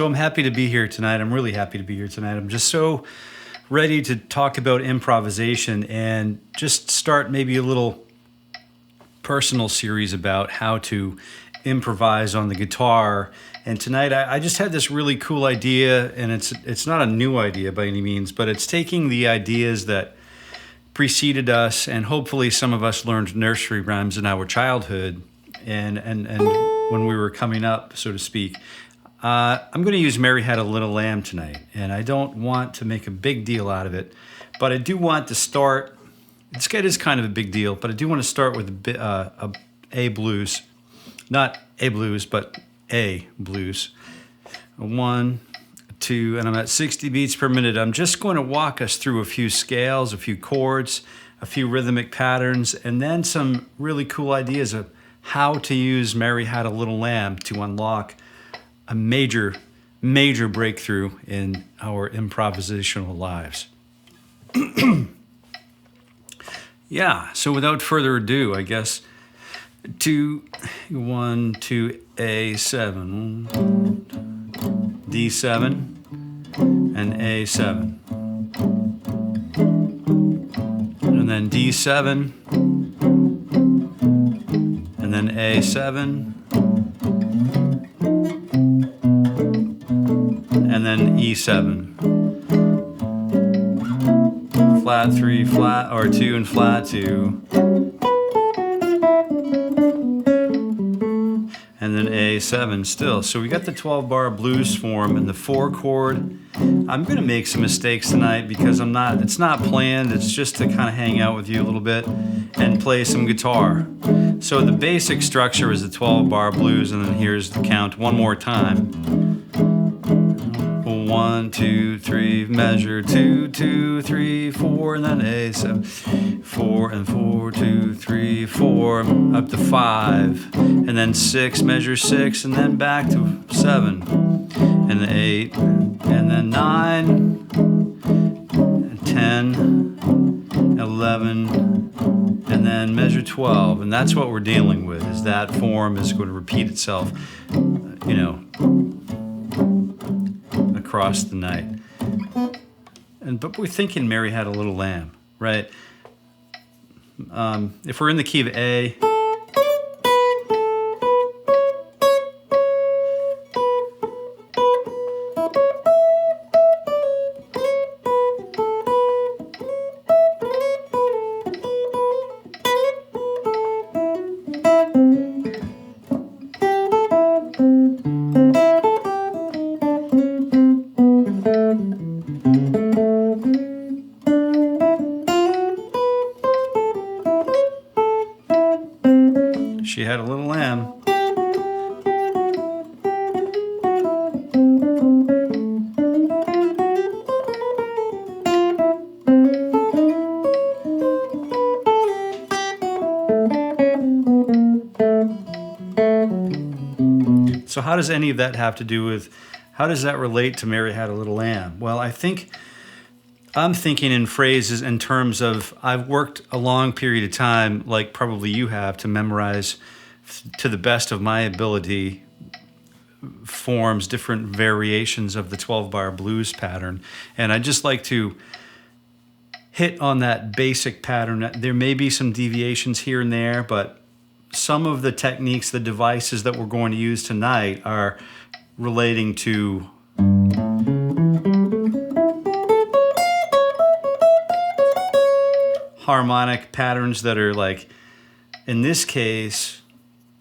So I'm happy to be here tonight. I'm really happy to be here tonight. I'm just so ready to talk about improvisation and just start maybe a little personal series about how to improvise on the guitar. And tonight I just had this really cool idea, and it's not a new idea by any means, but it's taking the ideas that preceded us, and hopefully some of us learned nursery rhymes in our childhood and when we were coming up, so to speak. I'm going to use Mary Had a Little Lamb tonight, and I don't want to make a big deal out of it, but I do want to start. This is kind of a big deal, but I do want to start with a blues. Not A blues, but A blues. 1, 2, and I'm at 60 beats per minute. I'm just going to walk us through a few scales, a few chords, a few rhythmic patterns, and then some really cool ideas of how to use Mary Had a Little Lamb to unlock a major breakthrough in our improvisational lives. Yeah, so without further ado, I guess 1, 2, A7, D7, and A7, and then D7, and then A7, and then E7. Flat 3, flat, or 2 and flat 2. And then A7 still. So we got the 12-bar blues form and the 4-chord. I'm gonna make some mistakes tonight because it's not planned, it's just to kind of hang out with you a little bit and play some guitar. So the basic structure is the 12-bar blues, and then here's the count one more time. 1, 2, 3, measure 2, 2, 3, 4, and then A7, 4 and 4, 2, 3, 4, up to 5, and then 6, measure 6, and then back to 7, and then 8, and then 9, 10, 11, and then measure 12, and that's what we're dealing with. Is that form is going to repeat itself, across the night. But we're thinking Mary Had a Little Lamb, right? If we're in the key of A, she had a little lamb. So how does any of that have to do with, how does that relate to Mary Had a Little Lamb? Well, I'm thinking in phrases in terms of, I've worked a long period of time, like probably you have, to memorize to the best of my ability forms, different variations of the 12-bar blues pattern. And I just like to hit on that basic pattern. There may be some deviations here and there, but some of the techniques, the devices that we're going to use tonight are relating to harmonic patterns that are like, in this case,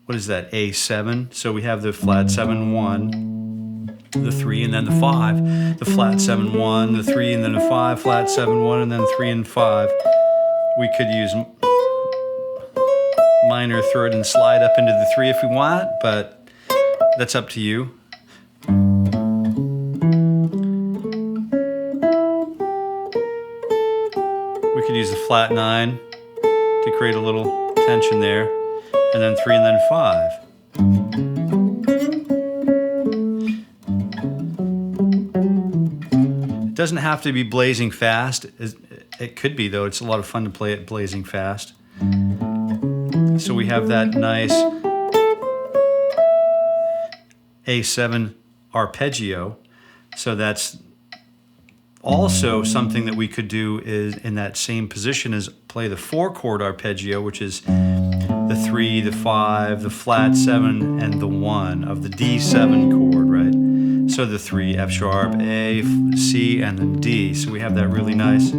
what is that, A7? So we have the flat 7, 1, the 3, and then the 5. The flat 7, 1, the 3, and then the 5, flat 7, 1, and then 3 and 5. We could use minor third and slide up into the 3 if we want, but that's up to you. We could use the flat 9 to create a little tension there, and then 3 and then 5. It doesn't have to be blazing fast. It could be, though. It's a lot of fun to play it blazing fast. So we have that nice A7 arpeggio. So that's also something that we could do is in that same position is play the 4-chord arpeggio, which is the 3, the 5, the flat 7, and the 1 of the D7 chord, right? So the 3, F sharp, A, C, and then D. So we have that really nice.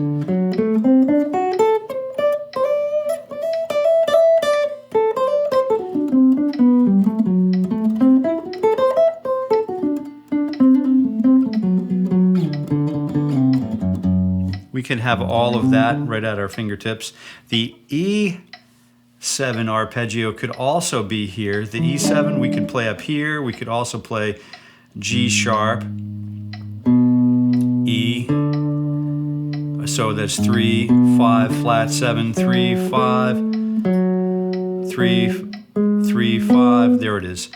We can have all of that right at our fingertips. The E7 arpeggio could also be here. The E7 we could play up here. We could also play G sharp, E. So that's 3, 5, flat 7, 3, 5, 3, 3, 5. There it is.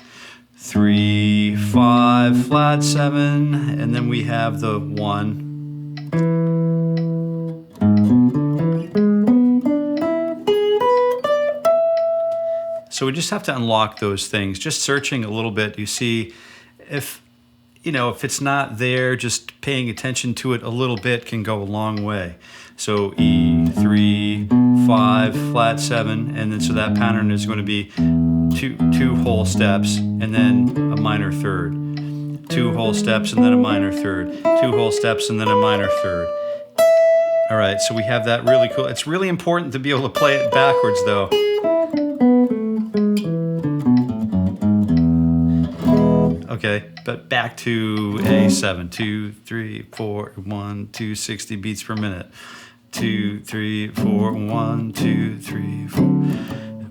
3, 5, flat 7, and then we have the 1. So we just have to unlock those things. Just searching a little bit, you see if it's not there, just paying attention to it a little bit can go a long way. So E, 3, 5, flat 7, and then so that pattern is going to be two whole steps and then a minor third. 2 whole steps and then a minor third. 2 whole steps and then a minor third. All right, so we have that really cool. It's really important to be able to play it backwards though. Okay, but back to A7, 2, 3, 4, 1, 2, 60 beats per minute. 2, 3, 4, 1, 2, 3, 4.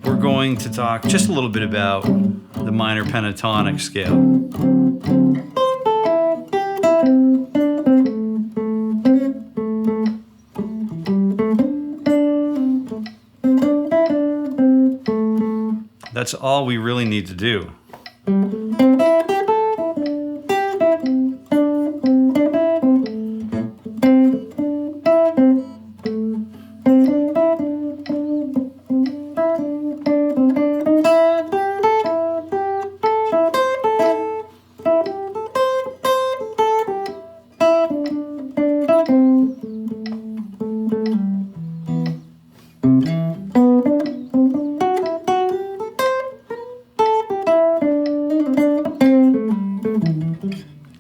We're going to talk just a little bit about the minor pentatonic scale. That's all we really need to do.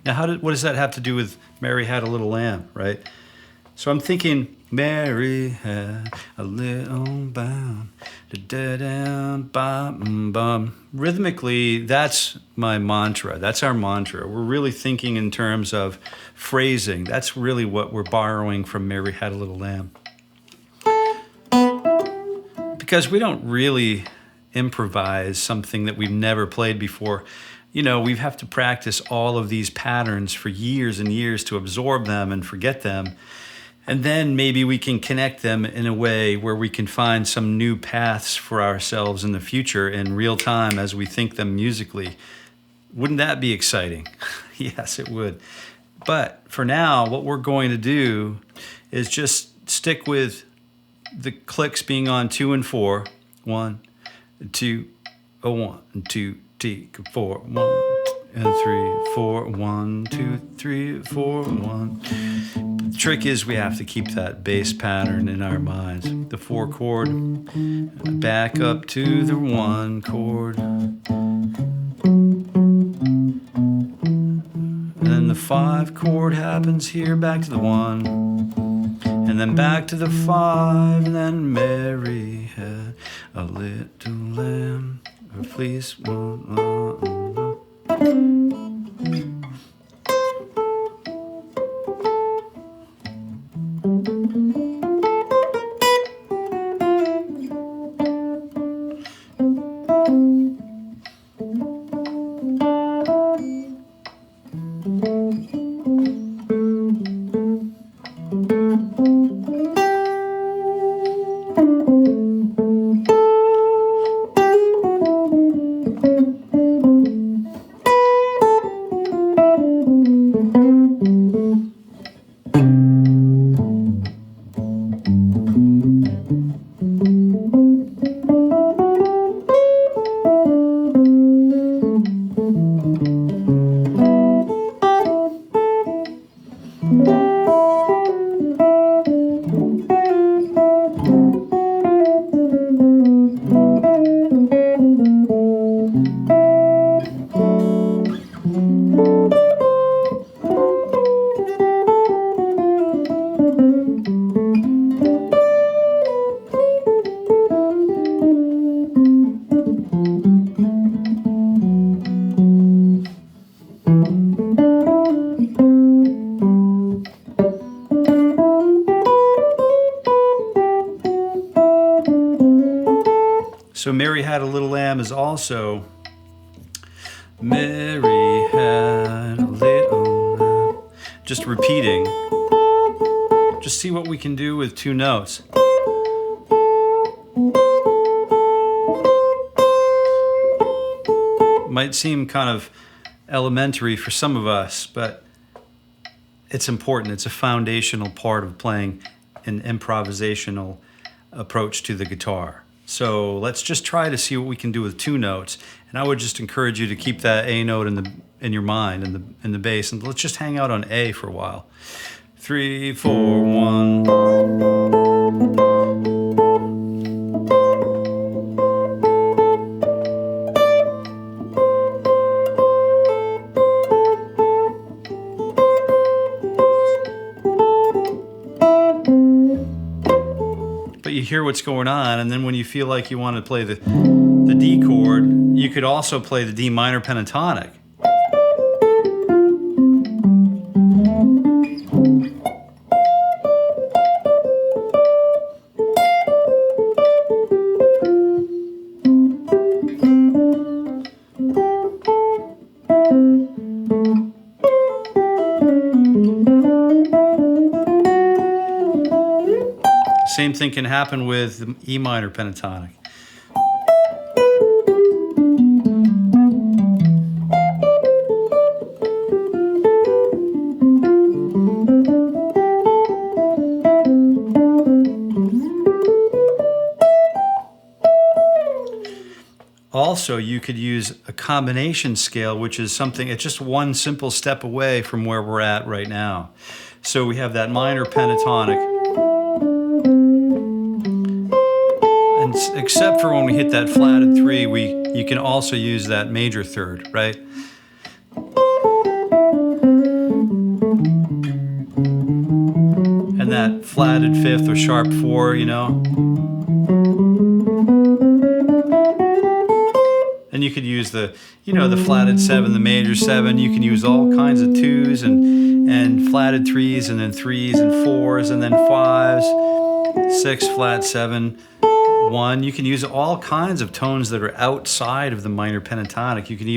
Now, what does that have to do with Mary Had a Little Lamb, right? So I'm thinking, Mary had a little lamb, da-da-da-bum-bum. Rhythmically, that's my mantra. That's our mantra. We're really thinking in terms of phrasing. That's really what we're borrowing from Mary Had a Little Lamb. Because we don't really improvise something that we've never played before. We have to practice all of these patterns for years and years to absorb them and forget them. And then maybe we can connect them in a way where we can find some new paths for ourselves in the future in real time as we think them musically. Wouldn't that be exciting? Yes, it would. But for now, what we're going to do is just stick with the clicks being on 2 and 4. 1, 2, 1, 2, 4, 1, and 3, 4, 1, 2, 3, 4, 1. The trick is we have to keep that bass pattern in our minds. The 4 chord, back up to the 1 chord. And then the 5 chord happens here, back to the 1. And then back to the 5, and then Mary had a little lamb. Please. So Mary Had a Little Lamb is also Mary had a little lamb. Just repeating. Just see what we can do with two notes. Might seem kind of elementary for some of us, but it's important. It's a foundational part of playing an improvisational approach to the guitar. So let's just try to see what we can do with two notes. And I would just encourage you to keep that A note in your mind in the bass, and let's just hang out on A for a while. 3, 4, 1. But you hear what's going on, and then when you feel like you want to play the D chord, you could also play the D minor pentatonic. Same thing can happen with the E minor pentatonic. Also, you could use a combination scale, which is something, it's just one simple step away from where we're at right now. So we have that minor pentatonic. And except for when we hit that flatted 3, you can also use that major third, right? And that flatted 5th or sharp 4, you know. And you could use the flatted 7, the major 7. You can use all kinds of 2s and flatted 3s, and then 3s and 4s, and then 5s, 6, flat 7, 1. You can use all kinds of tones that are outside of the minor pentatonic. You can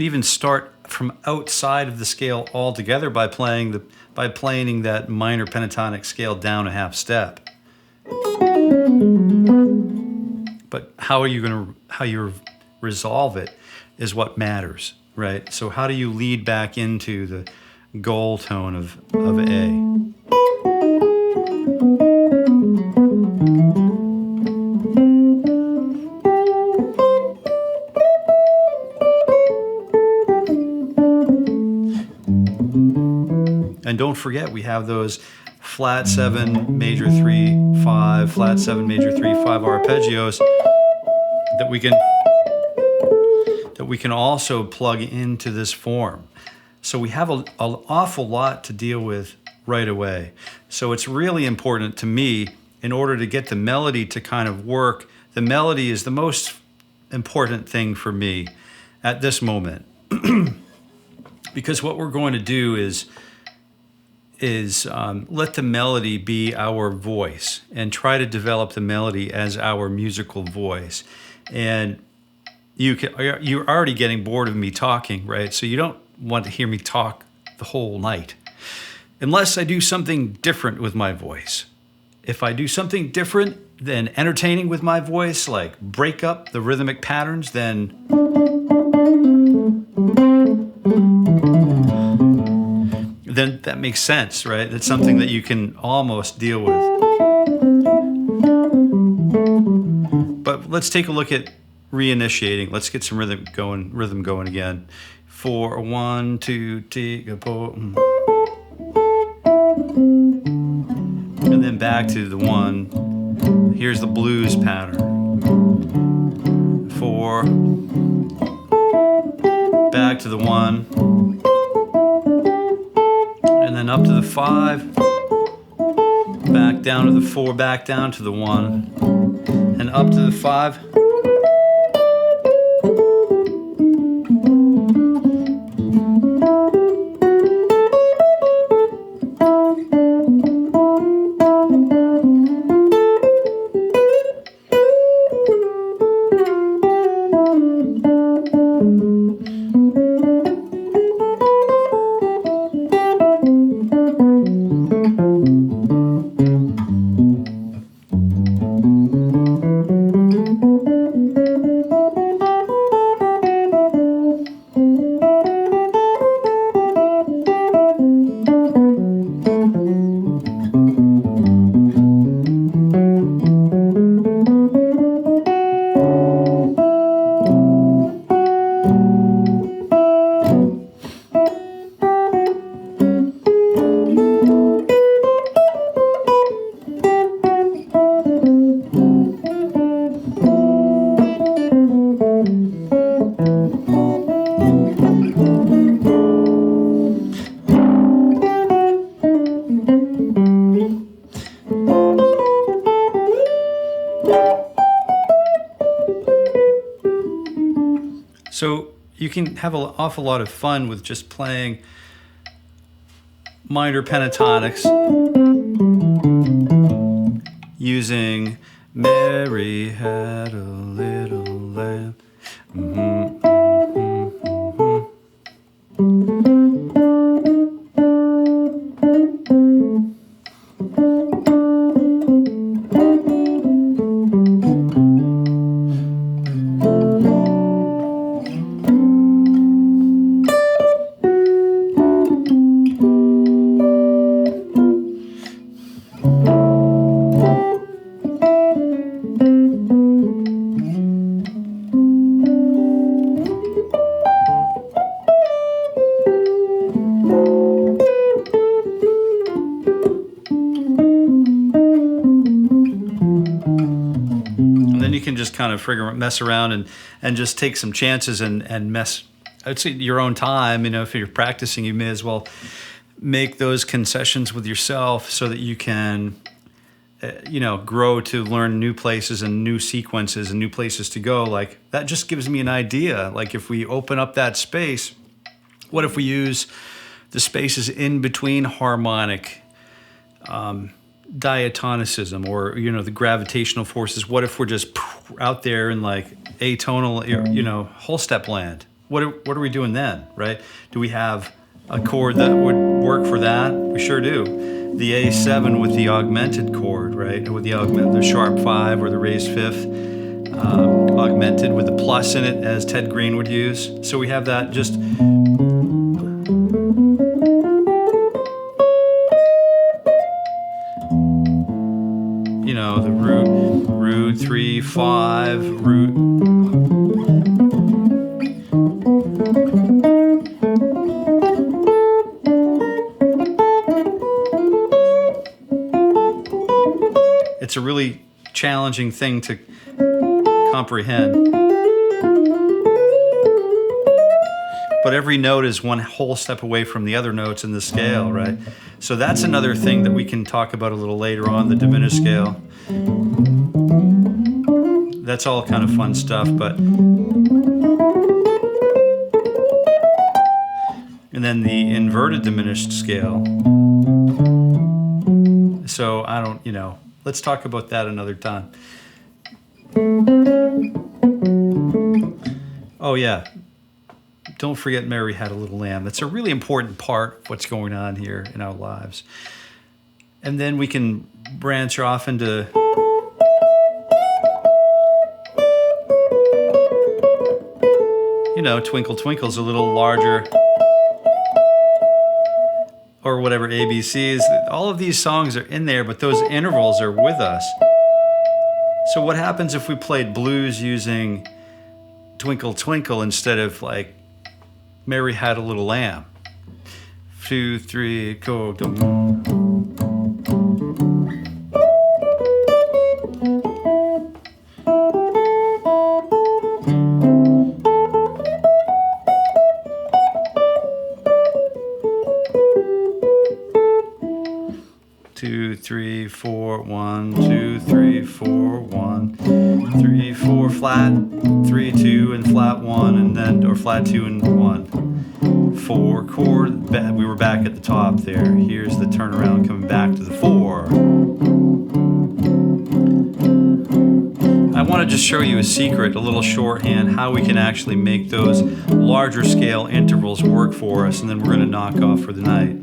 even start from outside of the scale altogether by playing that minor pentatonic scale down a half step. But how you resolve it is what matters, right? So how do you lead back into the goal tone of A? And don't forget, we have those flat 7, major 3, 5, flat 7, major 3, 5 arpeggios that we can also plug into this form. So we have an awful lot to deal with right away. So it's really important to me, in order to get the melody to kind of work. The melody is the most important thing for me at this moment. Because what we're going to do is let the melody be our voice, and try to develop the melody as our musical voice. And you're already getting bored of me talking, right? So you don't want to hear me talk the whole night, unless I do something different with my voice. If I do something different than entertaining with my voice, like break up the rhythmic patterns, then that makes sense, right? That's something that you can almost deal with. But let's take a look at reinitiating. Let's get some rhythm going again. 4, 1, 2, 3, go. And then back to the 1. Here's the blues pattern. 4. Back to the 1. And then up to the 5, back down to the 4, back down to the 1, and up to the 5. So you can have an awful lot of fun with just playing minor pentatonics using Mary Had a Little Lamb. Kind of mess around and just take some chances and mess. I'd say your own time. If you're practicing, you may as well make those concessions with yourself so that you can, grow to learn new places and new sequences and new places to go. Like that just gives me an idea. Like if we open up that space, what if we use the spaces in between harmonic, diatonicism, or the gravitational forces? What if we're just out there in like atonal, whole step land? What are we doing then, right? Do we have a chord that would work for that? We sure do. The A7 with the augmented chord, right? With the sharp 5 or the raised 5th, augmented with the plus in it, as Ted Green would use. So we have that just. The root 3, 5, root. It's a really challenging thing to comprehend. But every note is one whole step away from the other notes in the scale, right? So that's another thing that we can talk about a little later on, the diminished scale. That's all kind of fun stuff, but... And then the inverted diminished scale. So I don't, let's talk about that another time. Oh yeah. Don't forget Mary Had a Little Lamb. That's a really important part of what's going on here in our lives. And then we can branch off into Twinkle Twinkle's a little larger, or whatever, ABCs. All of these songs are in there, but those intervals are with us. So what happens if we played blues using Twinkle Twinkle instead of like Mary Had a Little Lamb? 2, 3, go. 2, 3, 4, 1, 2, 3, 4, 1, 3, 4, flat, 3, 2, and flat 1, and then, or flat 2 and 1. 4 chord, we were back at the top there. Here's the turnaround coming back to the 4. I want to just show you a secret, a little shorthand, how we can actually make those larger scale intervals work for us, and then we're going to knock off for the night.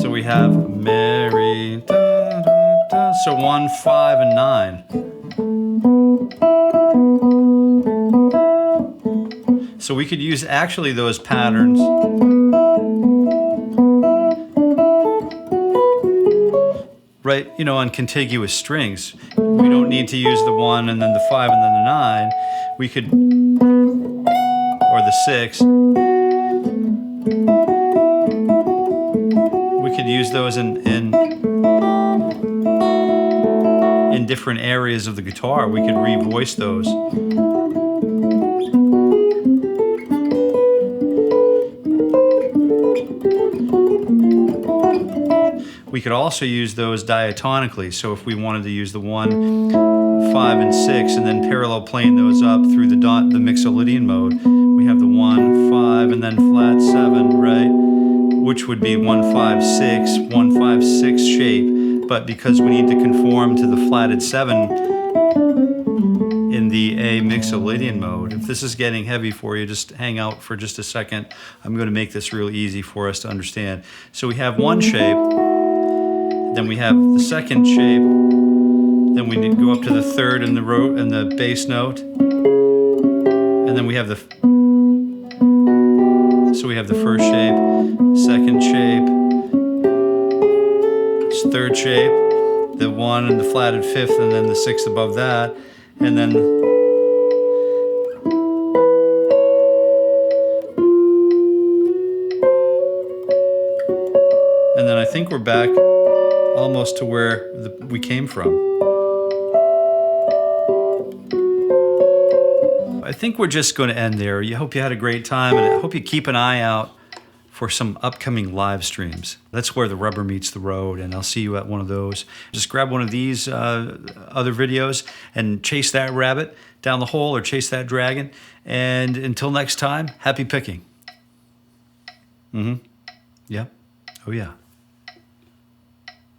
So we have Mary, da, da, da. So 1, 5, and 9. So we could use actually those patterns right, on contiguous strings. We don't need to use the 1 and then the 5 and then the 9. We could, or the 6. We could use those in different areas of the guitar. We could revoice those. We could also use those diatonically. So if we wanted to use the 1, 5, and 6, and then parallel playing those up through the Mixolydian mode. We have the 1, 5, and then flat 7, right? Which would be 1, 5, 6, 1, 5, 6 shape. But because we need to conform to the flatted 7 in the A Mixolydian mode, if this is getting heavy for you, just hang out for just a second. I'm going to make this real easy for us to understand. So we have one shape, then we have the second shape, then we need to go up to the third and the bass note, and then we have the first shape, second shape, third shape, the 1 and the flatted 5th, and then the 6th above that, and then I think we're back almost to where we came from. I think we're just going to end there. I hope you had a great time, and I hope you keep an eye out for some upcoming live streams. That's where the rubber meets the road, and I'll see you at one of those. Just grab one of these other videos and chase that rabbit down the hole, or chase that dragon. And until next time, happy picking. Yeah. Oh yeah.